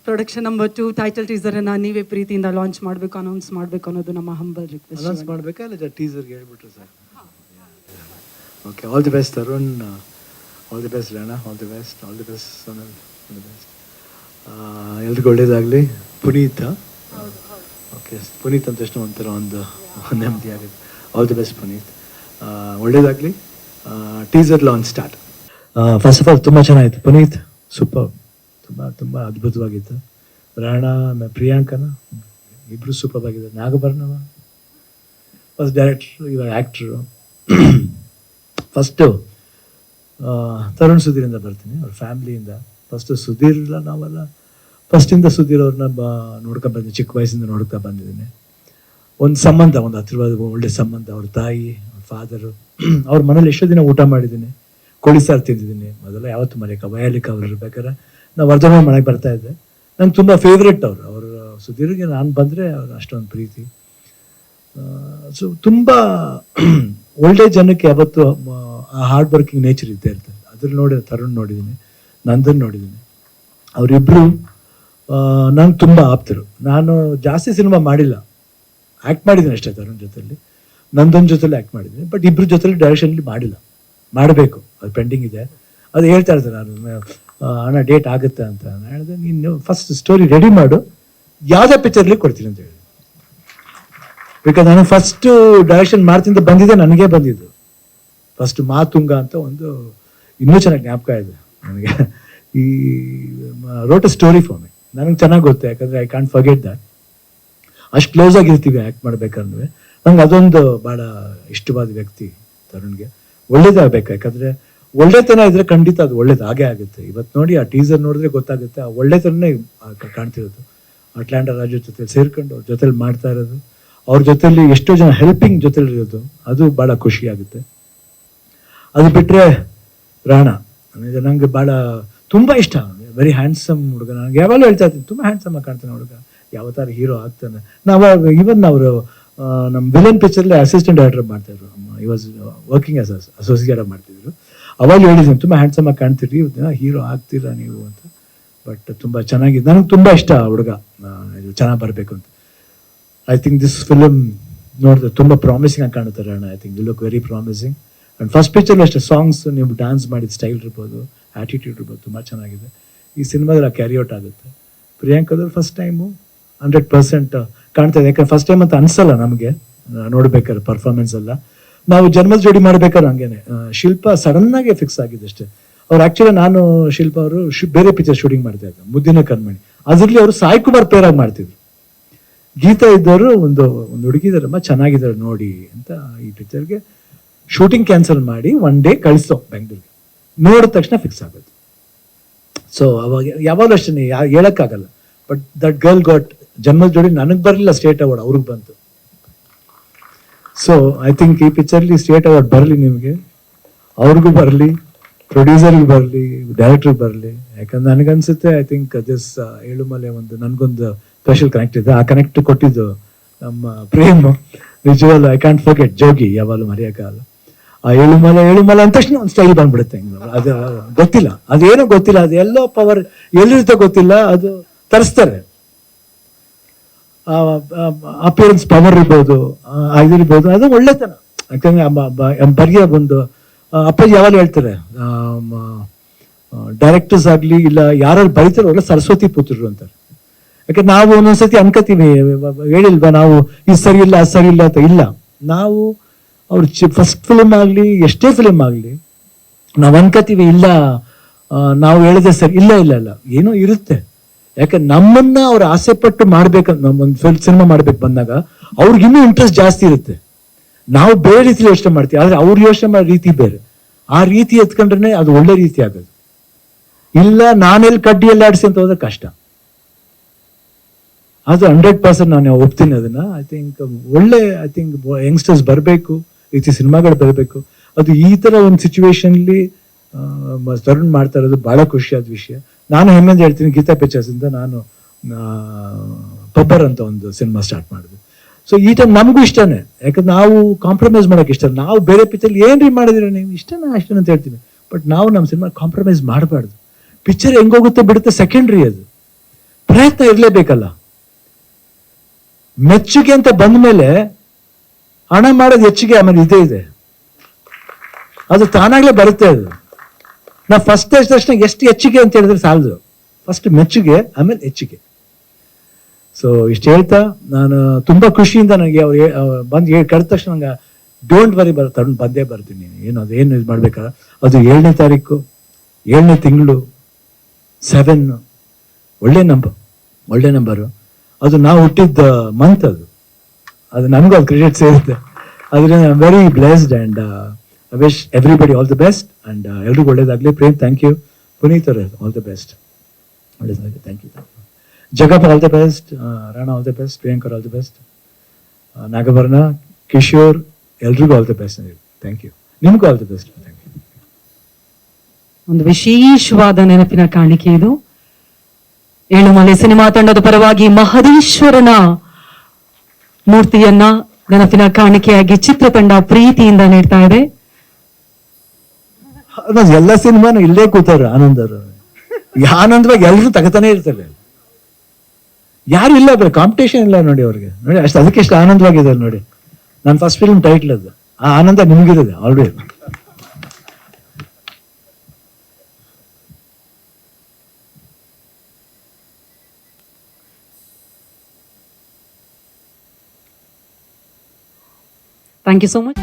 Production number 2 title ಟೀಸರನ್ನು ನೀವೇ ಪ್ರೀತಿಯಿಂದ launch ಮಾಡಬೇಕು, ಅನೌನ್ಸ್ ಮಾಡಬೇಕು ಅನ್ನೋದು ನಮ್ಮ ಹಂಬಲ್ ರಿಕ್ವೆಸ್ಟ್. ಅನೌನ್ಸ್ ಮಾಡಬೇಕಾ ಇಲ್ಲ ಟೀಸರ್ಗೆ ಹೇಳ್ಬಿಟ್ರು sir? Okay, all the best Tarun, all the best Rana, all the best, all the best Sonal, all the best. ಎಲ್ರಿಗೂ ಒಳ್ಳೇದಾಗಲಿ. ಪುನೀತ್, ಓಕೆ, ಪುನೀತ್ ಅಂತ ತಕ್ಷಣ ಒಂಥರ ಒಂದು ನೆಮ್ಮದಿ ಆಗುತ್ತೆ. ಆಲ್ ದಿ ಬೆಸ್ಟ್ ಪುನೀತ್, ಒಳ್ಳೇದಾಗಲಿ. Teaser launch start. First of all ತುಂಬ ಚೆನ್ನಾಗಿತ್ತು ಪುನೀತ್, ಸೂಪರ್, ತುಂಬ ತುಂಬ ಅದ್ಭುತವಾಗಿತ್ತು. ರಾಣಾ, ಪ್ರಿಯಾಂಕನ ಇಬ್ಬರು ಸೂಪರ್ ಆಗಿದ್ದಾರೆ. ನಾಗಭರಣವ ಫಸ್ಟ್ ಡೈರೆಕ್ಟ್ರು, ಇವಾಗ ಆ್ಯಕ್ಟ್ರು. ಫಸ್ಟು ತರುಣ್ ಸುಧೀರಿಂದ ಬರ್ತೀನಿ, ಅವ್ರ ಫ್ಯಾಮ್ಲಿಯಿಂದ. ಫಸ್ಟು ಸುಧೀರ್ ಇಲ್ಲ, ನಾವೆಲ್ಲ ಫಸ್ಟಿಂದ ಸುಧೀರ್ ಅವ್ರನ್ನ ನೋಡ್ಕೊಂಡು ಬಂದಿದ್ದೀನಿ, ಚಿಕ್ಕ ವಯಸ್ಸಿಂದ ನೋಡ್ಕೊಂಡು ಬಂದಿದ್ದೀನಿ. ಒಂದು ಸಂಬಂಧ, ಒಂದು ಹತ್ತಿರವಾದ ಒಳ್ಳೆ ಸಂಬಂಧ. ಅವ್ರ ತಾಯಿ, ಅವ್ರ ಫಾದರು, ಅವ್ರ ಮನೇಲಿ ಎಷ್ಟೋ ದಿನ ಊಟ ಮಾಡಿದ್ದೀನಿ, ಕೋಳಿ ಸಾರು ತಿಂದಿದ್ದೀನಿ. ಮೊದಲ ಯಾವತ್ತು ಮನೆಗೆ ವಯಾಲಿಕ ಅವ್ರು ಇರ್ಬೇಕಾದ್ರೆ ನಾವು ವರ್ಧಮಾನ ಮನೆಗೆ ಬರ್ತಾಯಿದ್ದೆ. ನಂಗೆ ತುಂಬ ಫೇವ್ರೆಟ್ ಅವರು ಸುಧೀರ್ಗೆ ನಾನು ಬಂದರೆ ಅವ್ರು ಅಷ್ಟೊಂದು ಪ್ರೀತಿ. ಸೊ ತುಂಬ ಒಳ್ಳೆ ಜನಕ್ಕೆ ಯಾವತ್ತು ಆ ಹಾರ್ಡ್ ವರ್ಕಿಂಗ್ ನೇಚರ್ ಇದ್ದೇ ಇರ್ತದೆ. ಅದ್ರಲ್ಲಿ ನೋಡಿ ತರುಣ್ ನೋಡಿದ್ದೀನಿ, ನಂದನ್ ನೋಡಿದ್ದೀನಿ. ಅವರಿಬ್ಬರು ನಂಗೆ ತುಂಬ ಆಪ್ತರು. ನಾನು ಜಾಸ್ತಿ ಸಿನಿಮಾ ಮಾಡಿಲ್ಲ, ಆ್ಯಕ್ಟ್ ಮಾಡಿದ್ದೀನಿ ಅಷ್ಟೇ. ತರುಣ್ ಜೊತೆಲಿ, ನಂದನ್ ಜೊತೆಲಿ ಆ್ಯಕ್ಟ್ ಮಾಡಿದ್ದೀನಿ. ಬಟ್ ಇಬ್ಬರ ಜೊತೆಲಿ ಡೈರೆಕ್ಷನ್ಲಿ ಮಾಡಿಲ್ಲ, ಮಾಡಬೇಕು, ಅದು ಪೆಂಡಿಂಗ್ ಇದೆ. ಅದು ಹೇಳ್ತಾ ಇರ್ತಾರೆ, ನಾನು ಅಣ್ಣ ಡೇಟ್ ಆಗುತ್ತೆ ಅಂತ. ನಾನು ಹೇಳಿದೆ, ನೀನು ಫಸ್ಟ್ ಸ್ಟೋರಿ ರೆಡಿ ಮಾಡು, ಯಾವುದೇ ಪಿಕ್ಚರ್ಲಿ ಕೊಡ್ತೀನಿ ಅಂತ ಹೇಳಿ. ಬಿಕಾಸ್ ನಾನು ಫಸ್ಟು ಡೈರೆಕ್ಷನ್ ಮಾಡ್ತಿಂದ ಬಂದಿದ್ದೆ, ನನಗೆ ಬಂದಿದ್ದು ಫಸ್ಟ್ ಮಾತುಂಗ ಅಂತ ಒಂದು, ಇನ್ನೂ ಚೆನ್ನಾಗಿ ಜ್ಞಾಪಕ ಇದೆ ನನಗೆ. ಈ wrote a story for me, ನನಗೆ ಚೆನ್ನಾಗಿ ಗೊತ್ತು, ಯಾಕಂದರೆ ಐ ಕಾಂಟ್ ಫರ್ಗೆಟ್ ದ್ಯಾಟ್. ಅಷ್ಟು ಕ್ಲೋಸ್ ಆಗಿರ್ತೀವಿ ಆ್ಯಕ್ಟ್ ಮಾಡ್ಬೇಕಂದ್ರೆ. ನಂಗೆ ಅದೊಂದು ಭಾಳ ಇಷ್ಟವಾದ ವ್ಯಕ್ತಿ ತರುಣ್ಗೆ. ಒಳ್ಳೇದಾಗಬೇಕು, ಯಾಕಂದರೆ ಒಳ್ಳೆತನ ಇದ್ರೆ ಖಂಡಿತ ಅದು ಒಳ್ಳೇದು ಆಗೇ ಆಗುತ್ತೆ. ಇವತ್ತು ನೋಡಿ ಆ ಟೀಸರ್ ನೋಡಿದ್ರೆ ಗೊತ್ತಾಗುತ್ತೆ, ಆ ಒಳ್ಳೆತನನೇ ಕಾಣ್ತಿರೋದು. ಅಟ್ಲಾಂಟಾ ರಾಜು ಜೊತೆ ಸೇರ್ಕೊಂಡು ಅವ್ರ ಜೊತೆಲಿ ಮಾಡ್ತಾ ಇರೋದು, ಅವ್ರ ಜೊತೆಲಿ ಎಷ್ಟೋ ಜನ ಹೆಲ್ಪಿಂಗ್ ಜೊತೆಲಿ ಇರೋದು, ಅದು ಭಾಳ ಖುಷಿ ಆಗುತ್ತೆ. ಅದು ಬಿಟ್ಟರೆ ರಾಣಾ ನಂಗೆ ಭಾಳ ತುಂಬ ಇಷ್ಟ. ವೆರಿ ಹ್ಯಾಂಡ್ಸಮ್ ಹುಡುಗ. ನನಗೆ ಯಾವಾಗಲೂ ಹೇಳ್ತಾ ಇರ್ತೀನಿ, ತುಂಬ ಹ್ಯಾಂಡ್ಸಮ್ ಆಗಿ ಕಾಣ್ತಾನೆ ಹುಡುಗ, ಯಾವ ಥರ ಹೀರೋ ಆಗ್ತಾನೆ. ಇವನ್ ಅವರು ನಮ್ಮ ವಿಲನ್ ಪಿಕ್ಚರ್ಲಿ ಅಸಿಸ್ಟೆಂಟ್ ಡೈರೆಕ್ಟರ್ ಮಾಡ್ತಾಯಿದ್ರು, ಈ ವಾಸ್ ವರ್ಕಿಂಗ್ ಆಸ್ ಅಸೋಸಿಯೇಟ್ ಮಾಡ್ತಿದ್ರು. ಅವಾಗ ಹೇಳಿದ್ದೀನಿ, ತುಂಬ ಹ್ಯಾಂಡ್ಸಮ್ ಆಗಿ ಕಾಣ್ತೀರಿ, ಹೀರೋ ಆಗ್ತೀರಾ ನೀವು ಅಂತ. ಬಟ್ ತುಂಬ ಚೆನ್ನಾಗಿದೆ, ನನಗೆ ತುಂಬ ಇಷ್ಟ ಹುಡುಗ, ಇದು ಚೆನ್ನಾಗಿ ಬರಬೇಕು ಅಂತ. ಐ ಥಿಂಕ್ ದಿಸ್ ಫಿಲಮ್ ನೋಡಿದ್ರೆ ತುಂಬ ಪ್ರಾಮಿಸಿಂಗ್ ಆಗಿ ಕಾಣುತ್ತೆ Rana. I think you look very promising. And first ಪಿಕ್ಚರ್ಲಿ ಅಷ್ಟೇ ಸಾಂಗ್ಸ್, ನೀವು ಡ್ಯಾನ್ಸ್ ಮಾಡಿದ ಸ್ಟೈಲ್ ಇರ್ಬೋದು, ಆ್ಯಟಿಟ್ಯೂಡ್ ಇರ್ಬೋದು, ತುಂಬ ಚೆನ್ನಾಗಿದೆ. ಈ ಸಿನಿಮಾದಲ್ಲಿ ಕ್ಯಾರಿ ಔಟ್ ಆಗುತ್ತೆ. ಪ್ರಿಯಾಂಕದವ್ರು ಫಸ್ಟ್ ಟೈಮು 100% ಕಾಣ್ತಾ ಇದೆ. ಯಾಕಂದ್ರೆ ಫಸ್ಟ್ ಟೈಮ್ ಅಂತ ಅನ್ಸಲ್ಲ ನಮಗೆ ನೋಡ್ಬೇಕಾದ್ರೆ ಪರ್ಫಾರ್ಮೆನ್ಸ್ ಎಲ್ಲ. ನಾವು ಜನ್ಮದ ಜೋಡಿ ಮಾಡ್ಬೇಕಾದ್ರೆ ಹಂಗೇನೆ. ಶಿಲ್ಪ ಸಡನ್ನಾಗೆ ಫಿಕ್ಸ್ ಆಗಿದೆ ಅಷ್ಟೇ. ಅವ್ರು ಆ್ಯಕ್ಚುಲಿ, ನಾನು ಶಿಲ್ಪ ಅವರು ಬೇರೆ ಪಿಕ್ಚರ್ ಶೂಟಿಂಗ್ ಮಾಡ್ತಾ ಇದ್ದೆ, ಮುದ್ದಿನ ಕಣ್ಮಣಿ. ಅದರಲ್ಲಿ ಅವರು ಸಾಯಿ ಕುಮಾರ್ ಪೇರಾಗಿ ಮಾಡ್ತಿದ್ರು. ಗೀತಾ ಇದ್ದವರು ಒಂದು ಹುಡುಗಿದಾರಮ್ಮ ಚೆನ್ನಾಗಿದ್ದಾರೆ ನೋಡಿ ಅಂತ ಈ ಪಿಕ್ಚರ್ಗೆ ಶೂಟಿಂಗ್ ಕ್ಯಾನ್ಸಲ್ ಮಾಡಿ ಒನ್ ಡೇ ಕಳಿಸೋ ಬೆಂಗಳೂರಿಗೆ. ನೋಡಿದ ತಕ್ಷಣ ಫಿಕ್ಸ್ ಆಗೋದು. ಸೊ ಅವಾಗ ಯಾವಾಗಲೂ ಅಷ್ಟೇ, ಹೇಳೋಕ್ಕಾಗಲ್ಲ. ಬಟ್ ದಟ್ ಗರ್ಲ್ ಗಾಟ್ ಜನ್ಮದ ಜೋಡಿ. ನನಗೆ ಬರಲಿಲ್ಲ ಸ್ಟೇಟ್ ಅವಾರ್ಡ್, ಅವ್ರಿಗೆ ಬಂತು. ಸೊ ಐ ಥಿಂಕ್ ಈ ಪಿಕ್ಚರ್ಲಿ ಸ್ಟೇಟ್ ಅವಾರ್ಡ್ ಬರಲಿ ನಿಮಗೆ, ಅವ್ರಿಗೂ ಬರಲಿ, ಪ್ರೊಡ್ಯೂಸರ್ಗೂ ಬರಲಿ, ಡೈರೆಕ್ಟ್ರಿಗೆ ಬರಲಿ. ಯಾಕಂದ್ರೆ ನನಗನ್ಸುತ್ತೆ, ಐ ಥಿಂಕ್ ದಿಸ್ ಏಳುಮಲೆ ಒಂದು ನನಗೊಂದು ಸ್ಪೆಷಲ್ ಕನೆಕ್ಟ್ ಇದೆ. ಆ ಕನೆಕ್ಟ್ ಕೊಟ್ಟಿದ್ದು ನಮ್ಮ ಪ್ರೇಮ್. ನಿಜವಾಗ್ಲೂ ಐ ಕ್ಯಾಂಟ್ ಫರ್ಗೆಟ್. ಜೋಗಿ ಯಾವಾಗಲೂ ಮರೆಯೋಕ್ಕಾಗಲ್ಲ. ಆ ಏಳುಮಲೆ ಅಂದ ತಕ್ಷಣ ಒಂದು ಸ್ಟೈಲ್ ಬಂದ್ಬಿಡುತ್ತೆ. ಅದು ಗೊತ್ತಿಲ್ಲ, ಅದೇನೋ ಗೊತ್ತಿಲ್ಲ, ಅದು ಎಲ್ಲೋ ಪವರ್ ಎಲ್ಲಿರುತ್ತೋ ಗೊತ್ತಿಲ್ಲ, ಅದು ತರಿಸ್ತಾರೆ. ಅಪಿಯರೆನ್ಸ್ ಪವರ್ ಇರ್ಬೋದು, ಇದಿರ್ಬೋದು, ಅದು ಒಳ್ಳೆತನ. ಯಾಕಂದ್ರೆ ಬರಿಯ ಒಂದು ಅಪ್ಪಾಜಿ ಯಾವಾಗ ಹೇಳ್ತಾರೆ, ಡೈರೆಕ್ಟರ್ಸ್ ಆಗಲಿ ಇಲ್ಲ ಯಾರು ಬರೀತಾರೆ ಒಳ್ಳೆ ಸರಸ್ವತಿ ಪುತ್ರರು ಅಂತಾರೆ. ಯಾಕಂದ್ರೆ ನಾವು ಒಂದೊಂದ್ಸತಿ ಅನ್ಕೋತೀವಿ, ಹೇಳಿಲ್ವಾ ನಾವು ಇದು ಸರಿ ಇಲ್ಲ ಅದು ಸರಿ ಇಲ್ಲ ಅಂತ. ಇಲ್ಲ, ನಾವು ಅವ್ರ ಫಸ್ಟ್ ಫಿಲ್ಮ್ ಆಗಲಿ ಎಷ್ಟೇ ಫಿಲ್ಮ್ ಆಗಲಿ ನಾವು ಅನ್ಕೋತೀವಿ, ಇಲ್ಲ ನಾವು ಹೇಳಿದೆ ಸರಿ, ಇಲ್ಲ ಇಲ್ಲ ಇಲ್ಲ ಏನೋ ಇರುತ್ತೆ. ಯಾಕಂದ್ರೆ ನಮ್ಮನ್ನ ಅವ್ರು ಆಸೆ ಪಟ್ಟು ಮಾಡ್ಬೇಕಂತ, ಒಂದು ಸಿನಿಮಾ ಮಾಡ್ಬೇಕು ಬಂದಾಗ ಅವ್ರಿಗೆ ಇನ್ನೂ ಇಂಟ್ರೆಸ್ಟ್ ಜಾಸ್ತಿ ಇರುತ್ತೆ. ನಾವು ಬೇರೆ ರೀತಿ ಯೋಚನೆ ಮಾಡ್ತೀವಿ, ಆದ್ರೆ ಅವ್ರು ಯೋಚನೆ ಮಾಡೋ ರೀತಿ ಬೇರೆ. ಆ ರೀತಿ ಎತ್ಕೊಂಡ್ರೆ ಅದು ಒಳ್ಳೆ ರೀತಿ ಆಗೋದು. ಇಲ್ಲ ನಾನೆಲ್ಲಿ ಕಡ್ಡಿಯಲ್ಲಿ ಆಡಿಸಿ ಅಂತ ಹೋದ್ರೆ ಕಷ್ಟ. ಅದು 100% ನಾನು ಒಪ್ತೀನಿ ಅದನ್ನ. ಐ ಥಿಂಕ್ ಯಂಗ್ಸ್ಟರ್ಸ್ ಬರಬೇಕು, ಈ ರೀತಿ ಸಿನಿಮಾಗಳು ಬರಬೇಕು. ಅದು ಈ ತರ ಒಂದು ಸಿಚುವೇಶನ್ಲಿ ತರುಣ್ ಮಾಡ್ತಾ ಇರೋದು ಬಹಳ ಖುಷಿಯಾದ ವಿಷಯ. ನಾನು ಹೆಮ್ಮೆಂದು ಹೇಳ್ತೀನಿ, ಗೀತಾ ಪಿಕ್ಚರ್ಸ್ ಇಂದ ನಾನು ಪಬ್ಬರ್ ಅಂತ ಒಂದು ಸಿನಿಮಾ ಸ್ಟಾರ್ಟ್ ಮಾಡಿದೆ. ಸೊ ಈ ಟೈಮ್ ನಮಗೂ ಇಷ್ಟನೇ, ಯಾಕಂದ್ರೆ ನಾವು ಕಾಂಪ್ರಮೈಸ್ ಮಾಡಕ್ಕೆ ಇಷ್ಟ. ನಾವು ಬೇರೆ ಪಿಕ್ಚರ್ ಏನ್ರಿ ಮಾಡಿದಿರ ನೀವು, ಇಷ್ಟನೇ ಅಂತ ಹೇಳ್ತೀನಿ. ಬಟ್ ನಾವು ನಮ್ಮ ಸಿನಿಮಾ ಕಾಂಪ್ರಮೈಸ್ ಮಾಡಬಾರ್ದು. ಪಿಕ್ಚರ್ ಹೆಂಗೋಗುತ್ತೆ ಬಿಡುತ್ತೆ ಸೆಕೆಂಡ್ರಿ. ಅದು ಪ್ರಯತ್ನ ಇರಲೇಬೇಕಲ್ಲ. ಮೆಚ್ಚುಗೆ ಅಂತ ಬಂದ ಮೇಲೆ ಹಣ ಮಾಡೋದು ಹೆಚ್ಚಿಗೆ, ಆಮೇಲೆ ಇದೇ ಇದೆ, ಅದು ತಾನಾಗ್ಲೇ ಬರುತ್ತೆ. ಅದು ನಾವು ಫಸ್ಟ್ ತಕ್ಷಣ ಎಷ್ಟು ಹೆಚ್ಚಿಗೆ ಅಂತ ಹೇಳಿದ್ರೆ ಸಾಲದು, ಫಸ್ಟ್ ಮೆಚ್ಚುಗೆ ಆಮೇಲೆ ಹೆಚ್ಚಿಗೆ. ಸೊ ಇಷ್ಟು ಹೇಳ್ತಾ ನಾನು ತುಂಬಾ ಖುಷಿಯಿಂದ ನನಗೆ ಅವ್ರು ಬಂದು ಕರೆದ ತಕ್ಷಣ ನಂಗೆ ಡೋಂಟ್ ವರಿ ತಗೊಂಡು ಬಂದೇ ಬರ್ತೀನಿ. ಏನು ಇದು ಮಾಡ್ಬೇಕಾದ್ರೆ ಅದು 7ನೇ ತಾರೀಕು 7ನೇ ತಿಂಗಳು 7, ಒಳ್ಳೆ ನಂಬರು. ಅದು ನಾವು ಹುಟ್ಟಿದ್ದ ಮಂತ್, ಅದು ನಮಗೂ ಅದು ಕ್ರೆಡಿಟ್ ಸೇರುತ್ತೆ. ಅದರಿಂದ I am very blessed and I wish everybody all the best. And ಎಲ್ರಿಗೂ ಒಳ್ಳೇದಾಗಲಿ. Prem thank you. ಪುನೀತ್ ಅವರೇ ಆಲ್ ದಿ ಬೆಸ್ಟ್, ಒಳ್ಳೇದಾಗಲಿ. Thank you. Jagappa all the best, Rana all the best, ಪ್ರಿಯಾಂಕರ್ all the best, Nagabharana, Kishore ಎಲ್ರಿಗೂ all the best. Thank you. ನಿಮಗೂ all the best. Thank you. ಒಂದು ವಿಶೇಷವಾದ ನೆನಪಿನ ಕಾಣಿಕೆ ಇದು. ಏಳುಮಲೆ ಸಿನಿಮಾ ತಂಡದ ಪರವಾಗಿ ಮಹದೇಶ್ವರನ ಮೂರ್ತಿಯನ್ನ ನೆನಪಿನ ಕಾಣಿಕೆಯಾಗಿ ಚಿತ್ರತಂಡ ಪ್ರೀತಿಯಿಂದ ನೀಡ್ತಾ ಇದೆ. ಎಲ್ಲ ಸಿನಿಮಾನು ಇಲ್ಲೇ ಕೂತಾರ ಆನಂದರು. ಆನಂದವಾಗಿ ಎಲ್ಲರೂ ತಗತಾನೆ ಇರ್ತಾರೆ, ಯಾರು ಇಲ್ಲ, ಬರೀ ಕಾಂಪಿಟೇಷನ್ ಇಲ್ಲ ನೋಡಿ ಅವ್ರಿಗೆ. ನೋಡಿ ಅಷ್ಟು, ಅದಕ್ಕೆ ಎಷ್ಟು ಆನಂದವಾಗಿದ್ದಾರೆ ನೋಡಿ. ನನ್ನ ಫಸ್ಟ್ ಫಿಲ್ಮ್ ಟೈಟ್ಲ್ ಅದು. ಆ ಆನಂದ ನಿಮ್ಗಿರುತ್ತೆ already. Thank you so much.